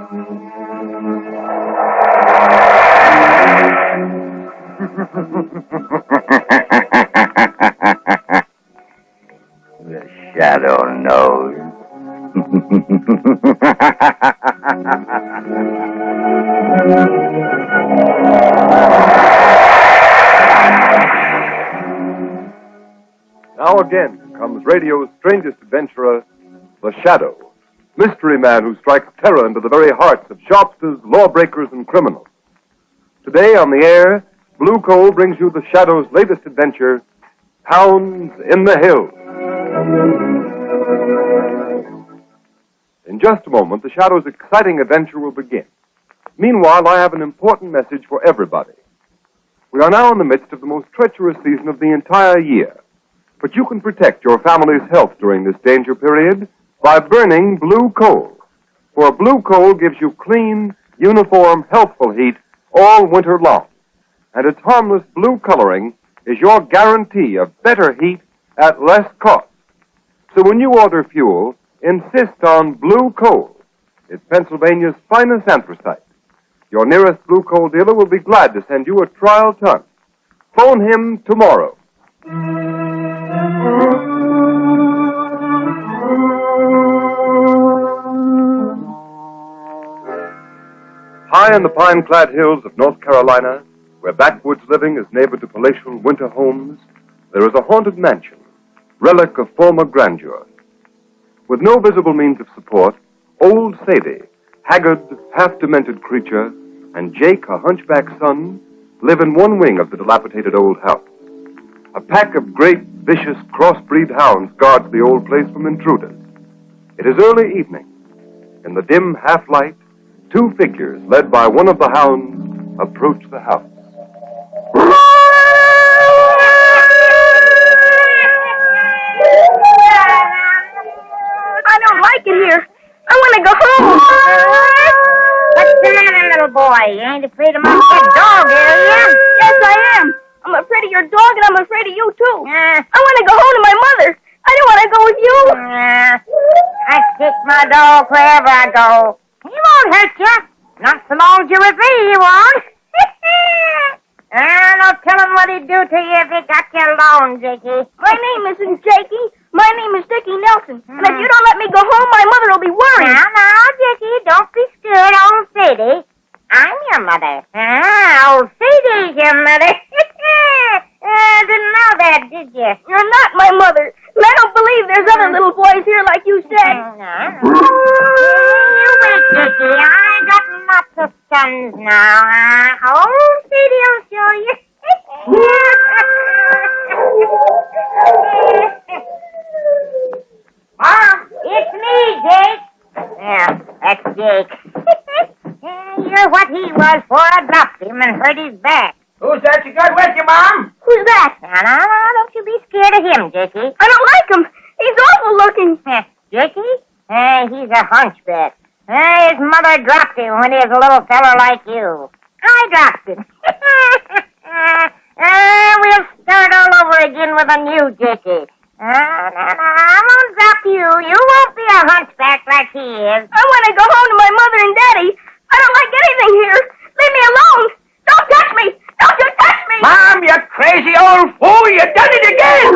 The Shadow knows. Now again comes radio's strangest adventurer, The Shadow, mystery man who strikes terror into the very hearts of shopsters, lawbreakers, and criminals. Today on the air, Blue Coal brings you The Shadow's latest adventure, Hounds in the Hills. In just a moment, The Shadow's exciting adventure will begin. Meanwhile, I have an important message for everybody. We are now in the midst of the most treacherous season of the entire year. But you can protect your family's health during this danger period by burning blue coal. For blue coal gives you clean, uniform, healthful heat all winter long. And its harmless blue coloring is your guarantee of better heat at less cost. So when you order fuel, insist on blue coal. It's Pennsylvania's finest anthracite. Your nearest blue coal dealer will be glad to send you a trial ton. Phone him tomorrow. High in the pine-clad hills of North Carolina, where backwoods living is neighbor to palatial winter homes, there is a haunted mansion, relic of former grandeur. With no visible means of support, old Sadie, haggard, half-demented creature, and Jake, a hunchback son, live in one wing of the dilapidated old house. A pack of great, vicious, crossbreed hounds guards the old place from intruders. It is early evening. In the dim half-light, two figures, led by one of the hounds, approach the house. I don't like it here. I want to go home. What's the matter, little boy? You ain't afraid of my pet dog, are you? Yes, I am. I'm afraid of your dog, and I'm afraid of you, too. I want to go home to my mother. I don't want to go with you. I take my dog wherever I go. He won't hurt you. Not so long as you're with me, he won't. No telling what he'd do to you if he got you alone, Jakey. My name isn't Jakey. My name is Dickie Nelson. And if you don't let me go home, my mother will be worried. Now, Jakey, don't be scared, old Sadie. I'm your mother. Old Sadie's your mother. Didn't know that, did you? You're not my mother. And I don't believe there's other little boys here like you said. You wait, Jakey. I got lots of sons now. Old Sadie will show you. Mom, it's me, Jake. Yeah, that's Jake. You're what he was before I dropped him and hurt his back. Who's that you got with you, Mom? Who's that? Now, don't you be scared of him, Jakey. I don't like him. He's awful looking. Jakey? He's a hunchback. His mother dropped him when he was a little fellow like you. I dropped him. We'll start all over again with a new Jakey. I won't drop you. You won't be a hunchback like he is. I want to go home to my mother and Daddy. I don't like anything here. Leave me alone. Don't touch me. Don't you touch me. Mom, you crazy old fool. You done it again.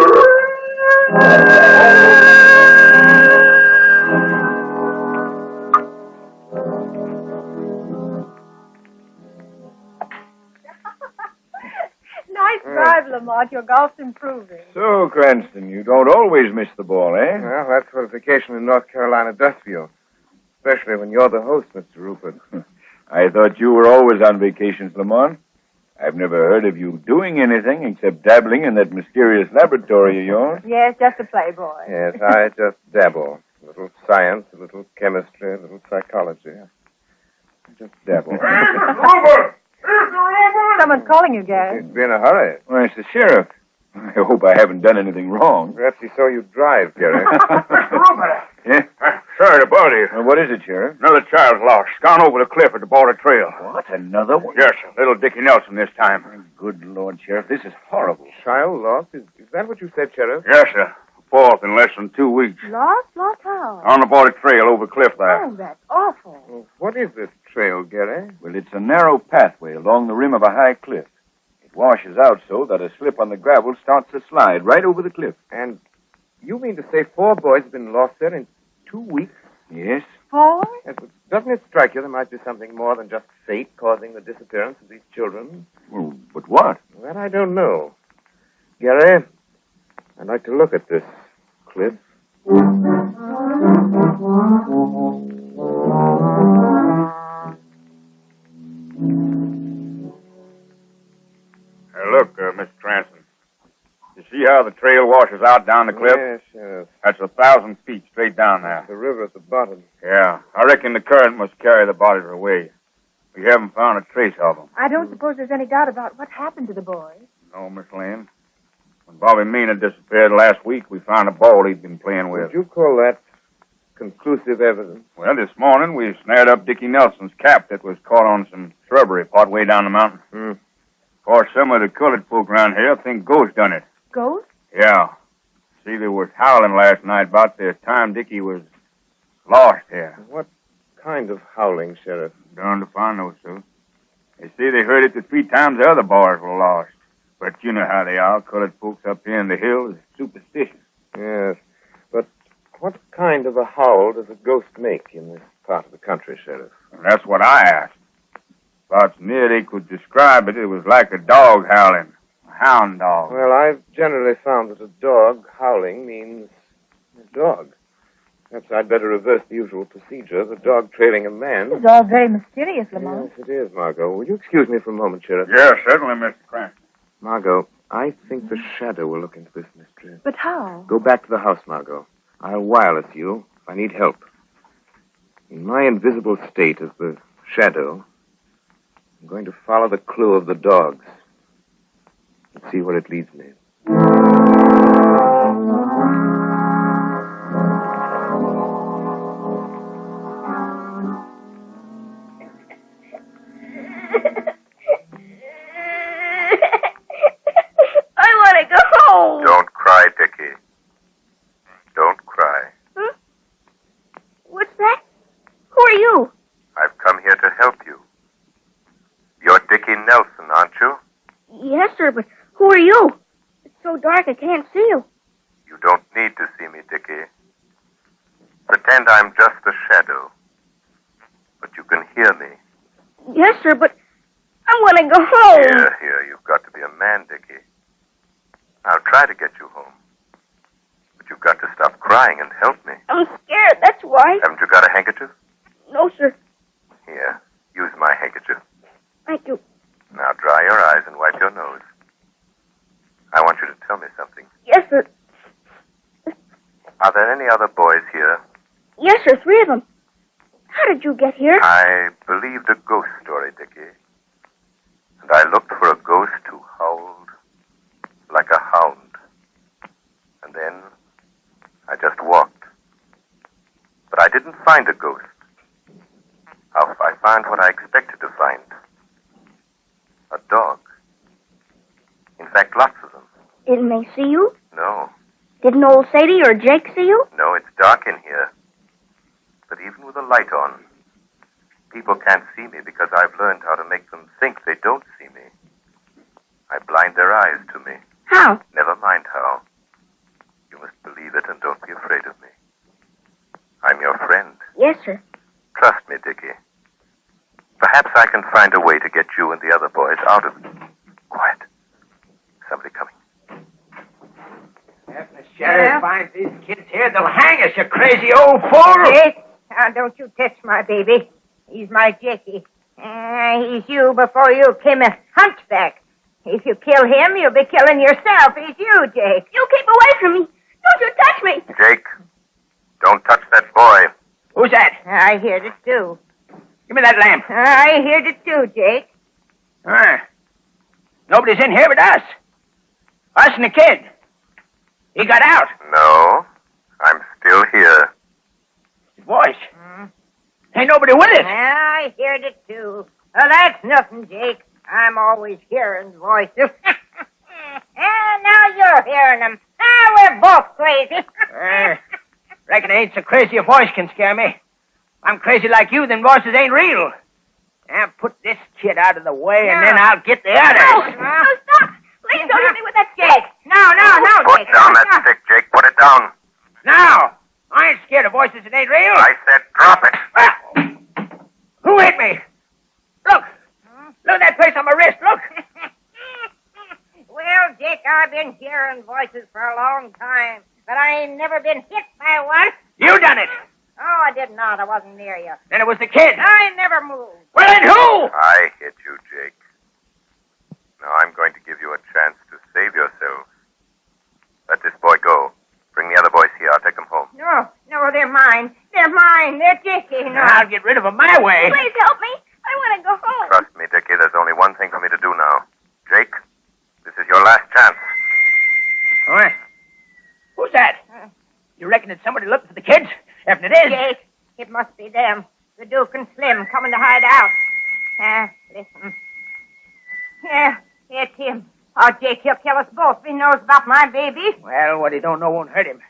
Nice drive, Lamont. Your golf's improving. So, Cranston, you don't always miss the ball, eh? Well, that's what a vacation in North Carolina does for you. Especially when you're the host, Mr. Rupert. I thought you were always on vacations, Lamont. I've never heard of you doing anything except dabbling in that mysterious laboratory of yours. Yes, just a playboy. Yes, I just dabble. A little science, a little chemistry, a little psychology. Just dabble. Rupert! Someone's calling you, Gary. Be in a hurry. Well, it's the sheriff. I hope I haven't done anything wrong. Perhaps he saw you drive, Gary. Rupert! Yeah? Sorry to bother you. Well, what is it, Sheriff? Another child's lost. Gone over the cliff at the border trail. What, another one? Yes, sir. Little Dickie Nelson this time. Good Lord, Sheriff, this is horrible. Child lost? Is that what you said, Sheriff? Yes, sir. fourth in less than 2 weeks. Lost? Lost how? On the border trail over cliff there. Oh, that's awful. Well, what is this trail, Gary? Well, it's a narrow pathway along the rim of a high cliff. It washes out so that a slip on the gravel starts to slide right over the cliff. And you mean to say 4 boys have been lost there in 2 weeks? Yes? 4? Yes, but doesn't it strike you there might be something more than just fate causing the disappearance of these children? Well, but what? That I don't know. Gary, I'd like to look at this cliff. Hey, look, Mr. Cranston. You see how the trail washes out down the cliff? Yes, yes. That's 1,000 feet straight down there. The river at the bottom. Yeah, I reckon the current must carry the bodies away. We haven't found a trace of them. I don't suppose there's any doubt about what happened to the boys. No, Miss Lane. When Bobby Mina disappeared last week, we found a ball he'd been playing with. Would you call that conclusive evidence? Well, this morning we snared up Dickie Nelson's cap that was caught on some shrubbery partway down the mountain. Hmm. Of course, some of the colored folk around here think ghosts done it. Ghost? Yeah. See, they was howling last night about the time Dickie was lost here. What kind of howling, Sheriff? Darned if I know, sir. They say they heard it the 3 times the other boys were lost. But you know how they are. Colored folks up here in the hills are superstitious. Yes. But what kind of a howl does a ghost make in this part of the country, Sheriff? And that's what I asked. About as near they could describe it, it was like a dog howling. A hound dog. Well, I've generally found that a dog howling means a dog. Perhaps I'd better reverse the usual procedure. The dog trailing a man. It's all very mysterious, Lamont. Yes, it is, Margot. Will you excuse me for a moment, Sheriff? Yeah, certainly, Mr. Cranston. Margot, I think the Shadow will look into this mystery. But how? Go back to the house, Margot. I'll wireless you if I need help. In my invisible state as the Shadow, I'm going to follow the clue of the dogs and see where it leads me. I want to go home. Don't cry, Dickie. Don't cry. Huh? What's that? Who are you? I've come here to help you. You're Dickie Nelson, aren't you? Yes, sir, but who are you? It's so dark I can't see you. You don't need to see me, Dickie. Pretend I'm just the Shadow. But you can hear me. Yes, sir, but I want to go home. Here, you've got to be a man, Dickie. I'll try to get you home. But you've got to stop crying and help me. I'm scared, that's why. Haven't you got a handkerchief? No, sir. Here, use my handkerchief. Thank you. Now dry your eyes and wipe your nose. I want you to tell me something. Yes, sir. Are there any other boys here? Yes, sir, 3 of them. How did you get here? I believed a ghost story, Dickie. And I looked for a ghost who howled like a hound. And then I just walked. But I didn't find a ghost. I found what I expected to find. A dog. In fact, lots of them. Didn't they see you? No. Didn't old Sadie or Jake see you? No, it's dark in here. But even with a light on, people can't see me because I've learned how to make them think they don't see me. I blind their eyes to me. How? Never mind how. You must believe it and don't be afraid of me. I'm your friend. Yes, sir. Trust me, Dickie. Perhaps I can find a way to get you and the other boys out of it. Quiet. Somebody coming. If the sheriff finds these kids here, they'll hang us, you crazy old fool! Jake, now don't you touch my baby. He's my Jakey. He's you before you came a hunchback. If you kill him, you'll be killing yourself. He's you, Jake. You keep away from me. Don't you touch me. Jake, don't touch that boy. Who's that? I heard it too. Give me that lamp. I heard it too, Jake. Nobody's in here but us. Us and the kid. He got out. No, I'm still here. His voice. Ain't nobody with us. I heard it too. Well, that's nothing, Jake. I'm always hearing voices. And now you're hearing them. we're both crazy. Reckon it ain't so crazy a voice can scare me. If I'm crazy like you, then voices ain't real. Now put this kid out of the way, and then I'll get the others. No, stop. Please don't hit me with that stick. Jake. No, Put Jake. down that stick, Jake. Put it down. Now! I ain't scared of voices that ain't real. I said drop it. Who hit me? Look! Look at that place on my wrist. Look! Well, Dick, I've been hearing voices for a long time, but I ain't never been hit by one. You done it! Oh, I did not. I wasn't near you. Then it was the kid. I never moved. Well, then who? I hit you, Jake. Now I'm going to give you a chance to save yourself. Let this boy go. Bring the other boys here. I'll take them home. No, they're mine. They're mine. They're Dickie. No. I'll get rid of them my way. Please help me. I want to go home. Trust me, Dickie, there's only one thing for me to do now. Jake, this is your last chance. What? Who's that? You reckon it's somebody looking for the kids? If it is... Jake, it must be them. The Duke and Slim coming to hide out. Listen. Yeah, it's him. Oh, Jake, he'll kill us both if he knows about my baby. Well, what he don't know won't hurt him.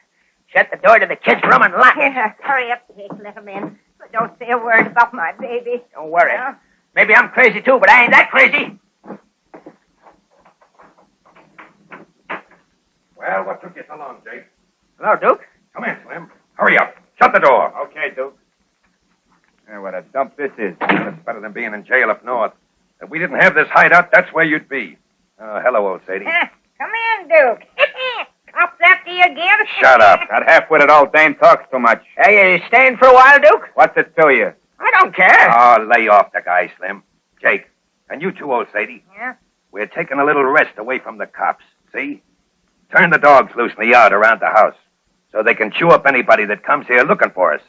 Shut the door to the kids' room and lock it. Hurry up, Jake. Let him in. But don't say a word about my baby. Don't worry. Maybe I'm crazy, too, but I ain't that crazy. Well, what took you so long, Jake? Hello, Duke. Come in, Slim. Hurry up. Shut the door. Okay, Duke. Yeah, what a dump this is. It's better than being in jail up north. If we didn't have this hideout, that's where you'd be. Hello, old Sadie. Come in, Duke. Cops after you again? Shut up. That half-witted old dame talks too much. Hey, you staying for a while, Duke? What's it to you? I don't care. Oh, lay off the guy, Slim. Jake, and you too, old Sadie. Yeah? We're taking a little rest away from the cops, see? Turn the dogs loose in the yard around the house so they can chew up anybody that comes here looking for us.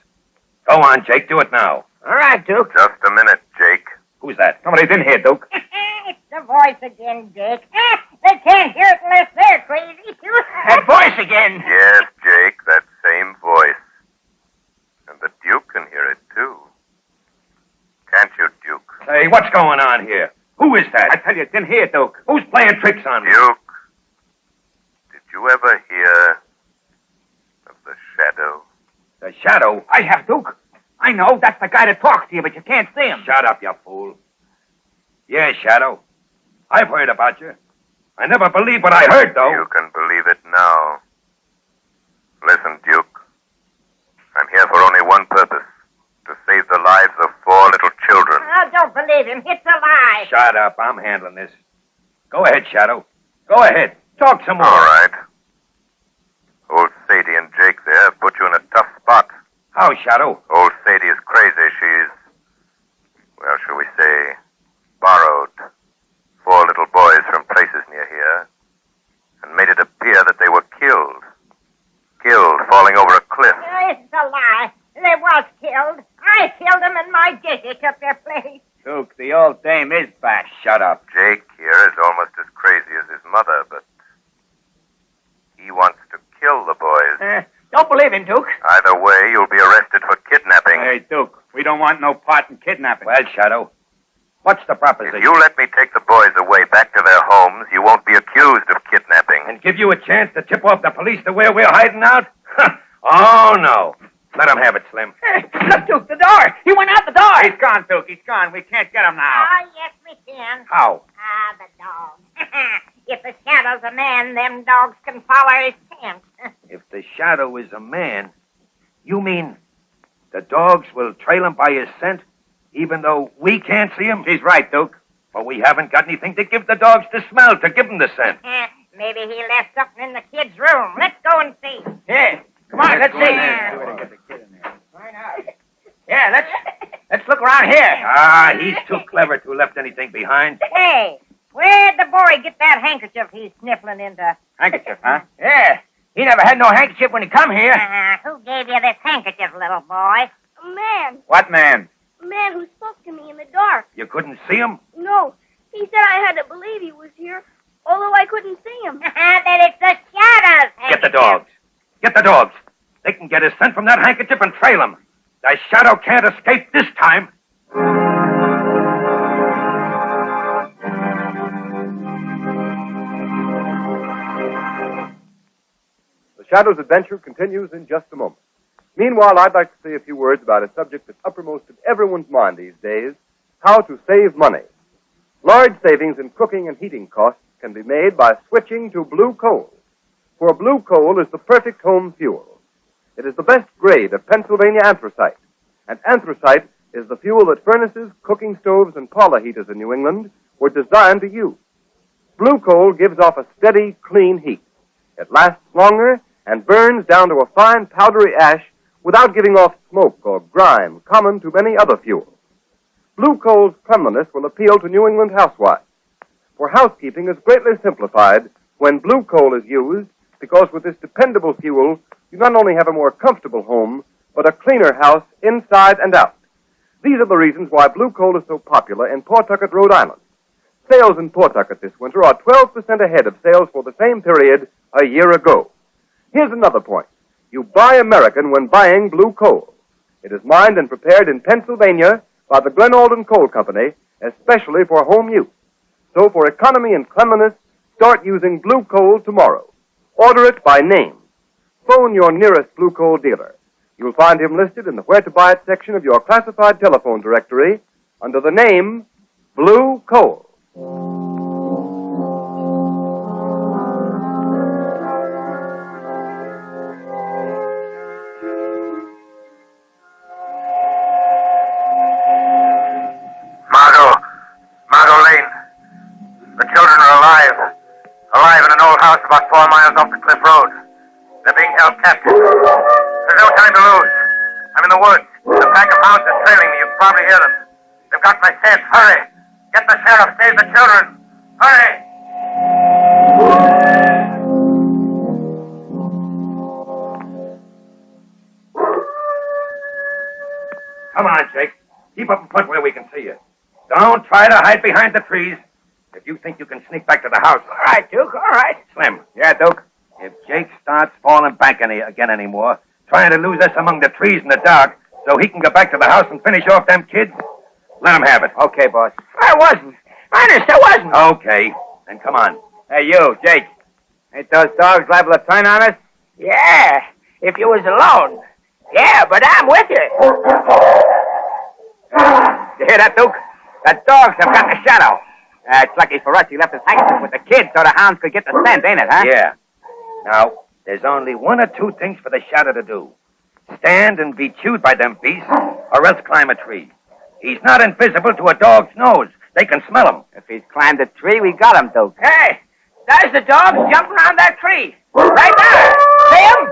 Go on, Jake, do it now. All right, Duke. Just a minute, Jake. Who's that? Somebody's in here, Duke. It's the voice again, Jake. They can't hear it unless they're crazy, too. That voice again. Yes, Jake, that same voice. And the Duke can hear it, too. Can't you, Duke? Hey, what's going on here? Who is that? I tell you, it's in here, Duke. Who's playing tricks on me? Duke, did you ever hear of the Shadow? The Shadow? I have, Duke. I know. That's the guy that talks to you, but you can't see him. Shut up, you fool. Yeah, Shadow. I've heard about you. I never believed what I heard, though. You can believe it now. Listen, Duke. I'm here for only one purpose. To save the lives of 4 little children. I don't believe him. It's a lie. Shut up. I'm handling this. Go ahead, Shadow. Go ahead. Talk some more. All right. Old Sadie and Jake there have put you in a tough spot. How, Shadow? Old Sadie is crazy. She's, well, shall we say, borrowed 4 little boys from places near here and made it appear that they were killed. Killed falling over a cliff. It's a lie. They was killed. I killed them and my Dickie took their place. Duke, the old dame is back. Shut up. Jake here is almost as crazy as his mother, but he wants to kill the boys. Don't believe him, Duke. Either way, you'll be arrested for kidnapping. Hey, Duke, we don't want no part in kidnapping. Well, Shadow, what's the proposition? If you let me take the boys away back to their homes, you won't be accused of kidnapping. And give you a chance to tip off the police to where we're hiding out? Oh, no. Let him have it, Slim. Look, Duke, the door. He went out the door. He's gone, Duke. He's gone. We can't get him now. Ah, yes, we can. How? The dog. If the Shadow's a man, them dogs can follow his scent. If the Shadow is a man, you mean the dogs will trail him by his scent, even though we can't see him? He's right, Duke. But we haven't got anything to give the dogs to smell to give them the scent. Maybe he left something in the kid's room. Let's go and see. Yeah. Come on, let's see. Yeah, let's look around here. He's too clever to have left anything behind. Hey, where'd the boy get that handkerchief he's sniffling into? Handkerchief, huh? Yeah. He never had no handkerchief when he come here. Who gave you this handkerchief, little boy? A man. What man? A man who spoke to me in the dark. You couldn't see him? No. He said I had to believe he was here, although I couldn't see him. Then it's the Shadow's Get the handkerchief. dogs. Get the dogs. They can get his scent from that handkerchief and trail him. The Shadow can't escape this time. Shadow's adventure continues in just a moment. Meanwhile, I'd like to say a few words about a subject that's uppermost in everyone's mind these days, how to save money. Large savings in cooking and heating costs can be made by switching to blue coal. For blue coal is the perfect home fuel. It is the best grade of Pennsylvania anthracite, and anthracite is the fuel that furnaces, cooking stoves, and parlor heaters in New England were designed to use. Blue coal gives off a steady, clean heat. It lasts longer and burns down to a fine, powdery ash without giving off smoke or grime common to many other fuels. Blue coal's cleanliness will appeal to New England housewives. For housekeeping is greatly simplified when blue coal is used, because with this dependable fuel, you not only have a more comfortable home, but a cleaner house inside and out. These are the reasons why blue coal is so popular in Pawtucket, Rhode Island. Sales in Pawtucket this winter are 12% ahead of sales for the same period a year ago. Here's another point. You buy American when buying blue coal. It is mined and prepared in Pennsylvania by the Glen Alden Coal Company, especially for home use. So for economy and cleanliness, start using blue coal tomorrow. Order it by name. Phone your nearest blue coal dealer. You'll find him listed in the Where to Buy It section of your classified telephone directory under the name Blue Coal. Margot Lane. The children are alive. Alive in an old house about 4 miles off the Cliff Road. They're being held captive. There's no time to lose. I'm in the woods. A pack of hounds is trailing me. You can probably hear them. They've got my scent. Hurry. Get the sheriff. Save the children. Hurry. Come on, Jake. Keep up in front where we can see you. Don't try to hide behind the trees. If you think you can sneak back to the house. All right, Duke, all right. Slim. Yeah, Duke? If Jake starts falling back again anymore, trying to lose us among the trees in the dark so he can go back to the house and finish off them kids, let him have it. Okay, boss. I wasn't. Honest, I wasn't. Okay. Then come on. Hey, you, Jake. Ain't those dogs liable to turn on us? Yeah, if you was alone. Yeah, but I'm with you. You hear that, Duke? The dogs have got the shadow. It's lucky for us he left his handkerchief with the kids so the hounds could get the scent, ain't it, huh? Yeah. Now, there's only one or two things for the shadow to do. Stand and be chewed by them beasts, or else climb a tree. He's not invisible to a dog's nose. They can smell him. If he's climbed a tree, we got him, Duke. Hey, there's the dogs jumping around that tree. Right there. See 'em?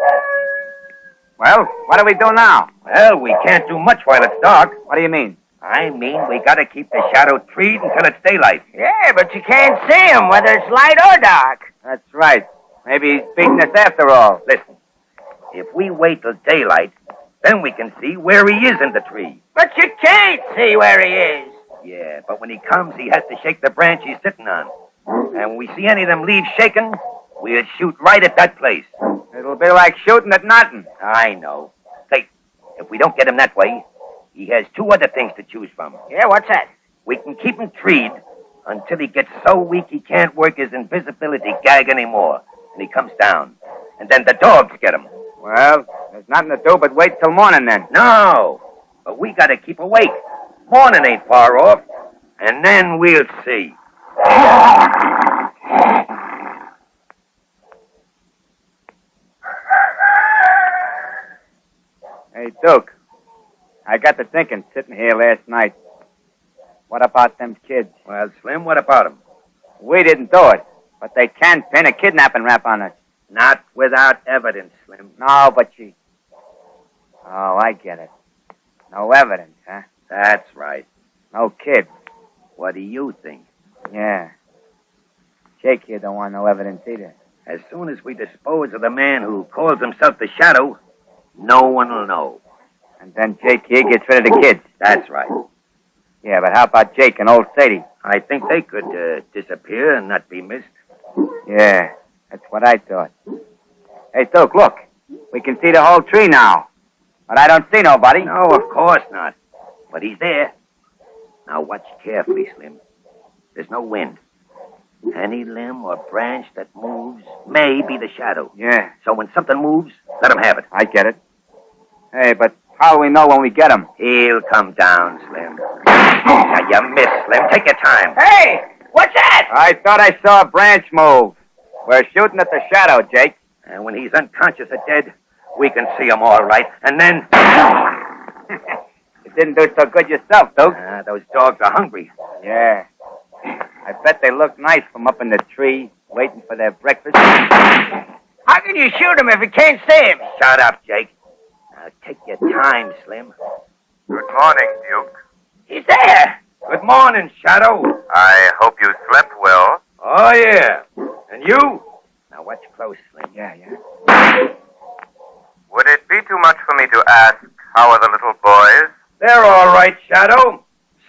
Well, what do we do now? Well, we can't do much while it's dark. What do you mean? I mean, we gotta keep the shadow treed until it's daylight. Yeah, but you can't see him, whether it's light or dark. That's right. Maybe he's beating us after all. Listen, if we wait till daylight, then we can see where he is in the tree. But you can't see where he is. Yeah, but when he comes, he has to shake the branch he's sitting on. And when we see any of them leaves shaking, we'll shoot right at that place. It'll be like shooting at nothing. I know. Say, if we don't get him that way, he has two other things to choose from. Yeah, what's that? We can keep him treed until he gets so weak he can't work his invisibility gag anymore, and he comes down. And then the dogs get him. Well, there's nothing to do but wait till morning then. No, but we gotta keep awake. Morning ain't far off, and then we'll see. Hey, Duke. I got to thinking sitting here last night. What about them kids? Well, Slim, what about them? We didn't do it, but they can pin a kidnapping rap on us. Not without evidence, Slim. No, but she... Oh, I get it. No evidence, huh? That's right. No kids. What do you think? Yeah. Jake here don't want no evidence either. As soon as we dispose of the man who calls himself the Shadow, no one will know. And then Jake here gets rid of the kids. That's right. Yeah, but how about Jake and old Sadie? I think they could disappear and not be missed. Yeah, that's what I thought. Hey, Duke, look. We can see the whole tree now. But I don't see nobody. No, of course not. But he's there. Now watch carefully, Slim. There's no wind. Any limb or branch that moves may be the shadow. Yeah, So when something moves, let him have it. I get it. Hey, but how do we know when we get him? He'll come down, Slim. Now, you missed, Slim. Take your time. Hey, what's that? I thought I saw a branch move. We're shooting at the shadow, Jake. And when he's unconscious or dead, we can see him all right. And then... You didn't do so good yourself, Duke. Those dogs are hungry. Yeah. I bet they look nice from up in the tree, waiting for their breakfast. How can you shoot him if you can't see him? Shut up, Jake. Now, take your time, Slim. Good morning, Duke. He's there. Good morning, Shadow. I hope you slept well. Oh, yeah. And you? Now, watch close, Slim. Yeah. Would it be too much for me to ask, how are the little boys? They're all right, Shadow.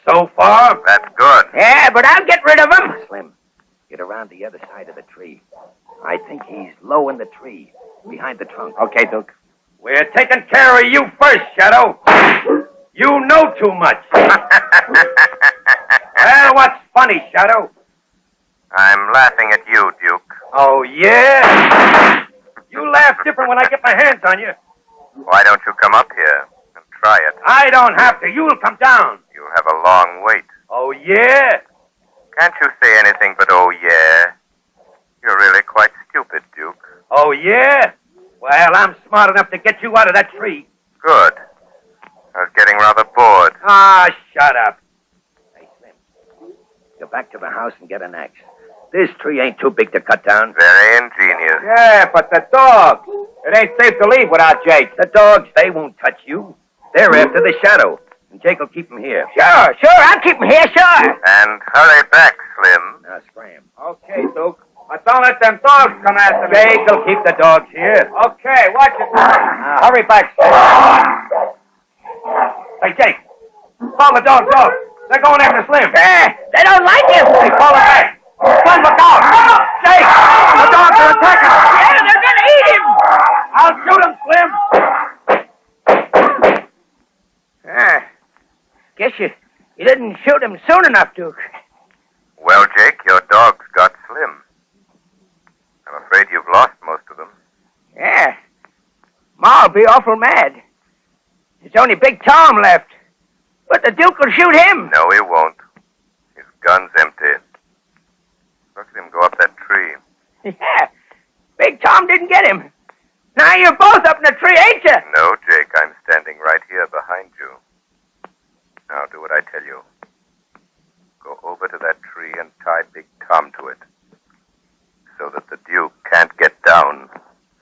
So far. That's good. Yeah, but I'll get rid of him. Slim, get around the other side of the tree. I think he's low in the tree, behind the trunk. Okay, Duke. We're taking care of you first, Shadow. You know too much. Well, what's funny, Shadow? I'm laughing at you, Duke. Oh, yeah? You laugh different when I get my hands on you. Why don't you come up here and try it? I don't have to. You'll come down. You'll have a long wait. Oh, yeah? Can't you say anything but oh, yeah? You're really quite stupid, Duke. Oh, yeah? Well, I'm smart enough to get you out of that tree. Good. I was getting rather bored. Ah, shut up. Hey, Slim, go back to the house and get an axe. This tree ain't too big to cut down. Very ingenious. Yeah, but the dogs. It ain't safe to leave without Jake. The dogs, they won't touch you. They're after the shadow. And Jake will keep him here. Sure, I'll keep him here, sure. And hurry back, Slim. Now, scram. Okay, Duke. But don't let them dogs come after me. Jake will keep the dogs here. Okay, watch it. Hurry back. Hey, Jake. Call the dogs off. They're going after Slim. They don't like him. Hey, call it back. Slim, look out. Jake, the dogs are attacking. Yeah, they're going to eat him. I'll shoot him, Slim. Guess you didn't shoot him soon enough, Duke. Well, Jake, your dogs got Slim. I'm afraid you've lost most of them. Yeah. Ma'll be awful mad. There's only Big Tom left. But the Duke will shoot him. No, he won't. His gun's empty. Look at him go up that tree. Yeah. Big Tom didn't get him. Now you're both up in the tree, ain't you? No, Jake, I'm standing right here behind you. Now do what I tell you. Go over to that tree and tie Big Tom to it, so that the Duke can't get down.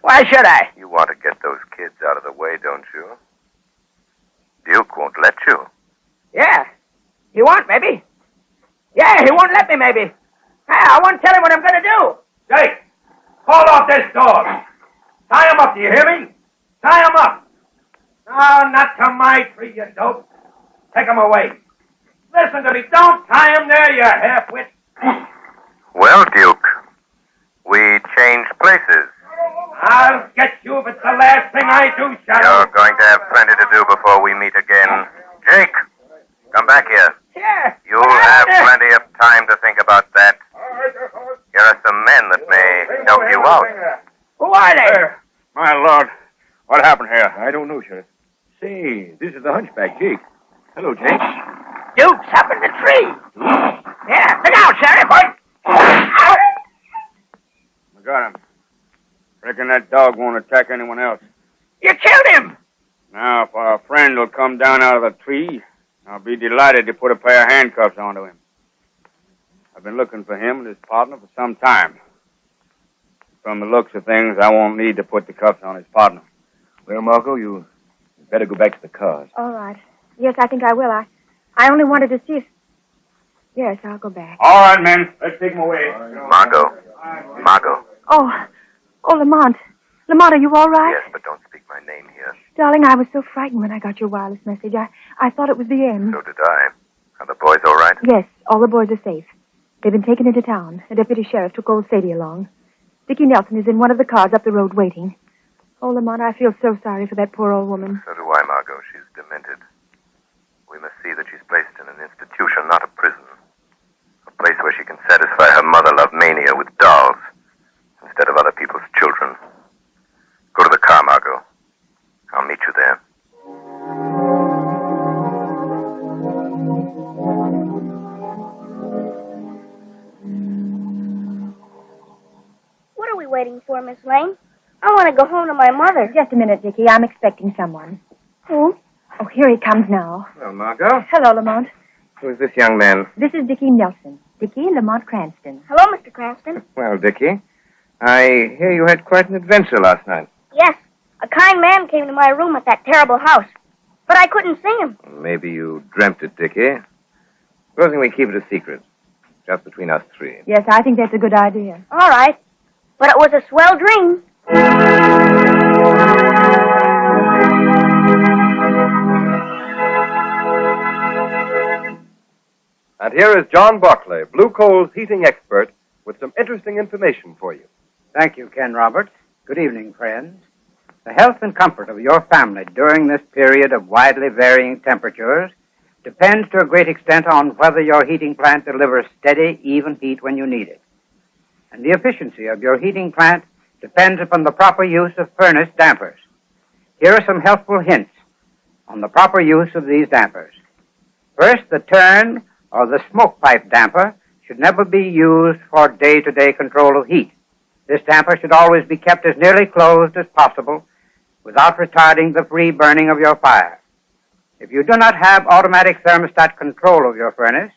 Why should I? You want to get those kids out of the way, don't you? Duke won't let you. Yeah. He won't, maybe. Yeah, he won't let me, maybe. I won't tell him what I'm going to do. Jake, call off this dog. Tie him up, do you hear me? Tie him up. No, not to my tree, you dope. Take him away. Listen to me. Don't tie him there, you half-wit. Well, Duke, we changed places. I'll get you if it's the last thing I do, Shadow. You're going to have plenty to do before we meet again. Jake, come back here. Yeah. You'll have plenty of time to think about that. Here are some men that may help you out. Who are they? My lord, what happened here? I don't know, Sheriff. Say, this is the hunchback, Jake. Hello, Jake. Duke's up in the tree. Yeah, look out, Sheriff. I got him. Reckon that dog won't attack anyone else. You killed him. Now, if our friend will come down out of the tree, I'll be delighted to put a pair of handcuffs onto him. I've been looking for him and his partner for some time. From the looks of things, I won't need to put the cuffs on his partner. Well, Margot, you better go back to the cars. All right. Yes, I think I will. I only wanted to see if... Yes, I'll go back. All right, men. Let's take him away. Margot. Oh, Lamont. Lamont, are you all right? Yes, but don't speak my name here. Darling, I was so frightened when I got your wireless message. I thought it was the end. So did I. Are the boys all right? Yes, all the boys are safe. They've been taken into town. The deputy sheriff took old Sadie along. Dickie Nelson is in one of the cars up the road waiting. Oh, Lamont, I feel so sorry for that poor old woman. So do I, Margot. She's demented. We must see that she's placed in an institution, not a prison. A place where she can satisfy her mother love me here with dolls instead of other people's children. Go to the car, Margot. I'll meet you there. What are we waiting for, Miss Lane? I want to go home to my mother. Just a minute, Dickie. I'm expecting someone. Who? Oh, here he comes now. Well, Margot. Hello, Lamont. Who's this young man? This is Dickie Nelson. Dickie Lamont Cranston. Hello, Mr. Cranston. Well, Dickie, I hear you had quite an adventure last night. Yes, a kind man came to my room at that terrible house, but I couldn't see him. Maybe you dreamt it, Dickie. Supposing we keep it a secret, just between us three. Yes, I think that's a good idea. All right, but it was a swell dream. And here is John Barclay, Blue Coal's heating expert, with some interesting information for you. Thank you, Ken Roberts. Good evening, friends. The health and comfort of your family during this period of widely varying temperatures depends to a great extent on whether your heating plant delivers steady, even heat when you need it. And the efficiency of your heating plant depends upon the proper use of furnace dampers. Here are some helpful hints on the proper use of these dampers. First, the turn or the smoke pipe damper should never be used for day-to-day control of heat. This damper should always be kept as nearly closed as possible without retarding the free burning of your fire. If you do not have automatic thermostat control of your furnace,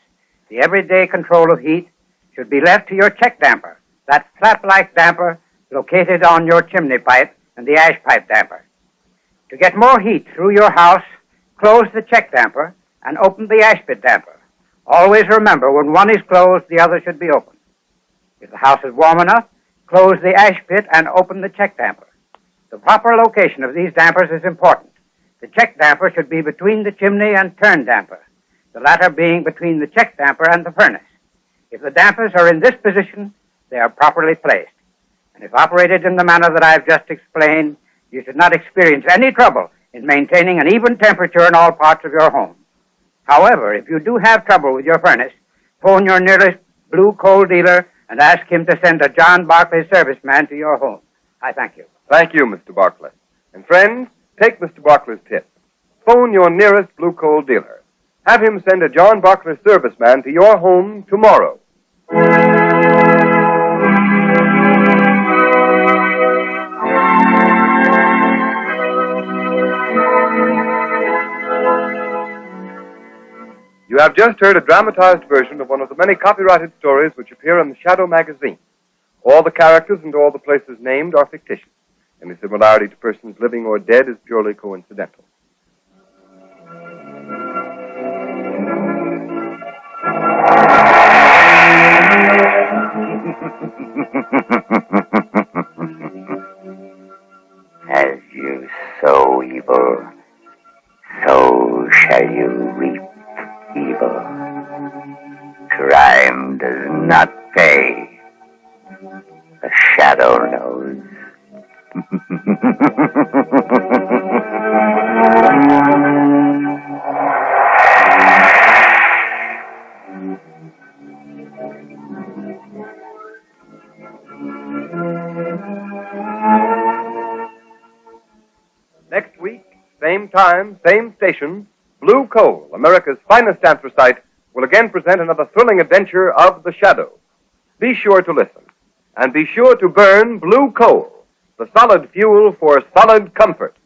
the everyday control of heat should be left to your check damper, that flap-like damper located on your chimney pipe and the ash pipe damper. To get more heat through your house, close the check damper and open the ash pit damper. Always remember, when one is closed, the other should be open. If the house is warm enough, close the ash pit and open the check damper. The proper location of these dampers is important. The check damper should be between the chimney and turn damper, the latter being between the check damper and the furnace. If the dampers are in this position, they are properly placed. And if operated in the manner that I've just explained, you should not experience any trouble in maintaining an even temperature in all parts of your home. However, if you do have trouble with your furnace, phone your nearest Blue Coal dealer and ask him to send a John Barclay serviceman to your home. I thank you. Thank you, Mr. Barclay. And friends, take Mr. Barclay's tip. Phone your nearest Blue Coal dealer. Have him send a John Barclay serviceman to your home tomorrow. You have just heard a dramatized version of one of the many copyrighted stories which appear in the Shadow magazine. All the characters and all the places named are fictitious. Any similarity to persons living or dead is purely coincidental. As you sow evil, so shall you reap evil. Crime does not pay. The shadow knows. Next week, same time, same station, Blue Coal, America's finest anthracite, will again present another thrilling adventure of the Shadow. Be sure to listen, and be sure to burn Blue Coal, the solid fuel for solid comfort.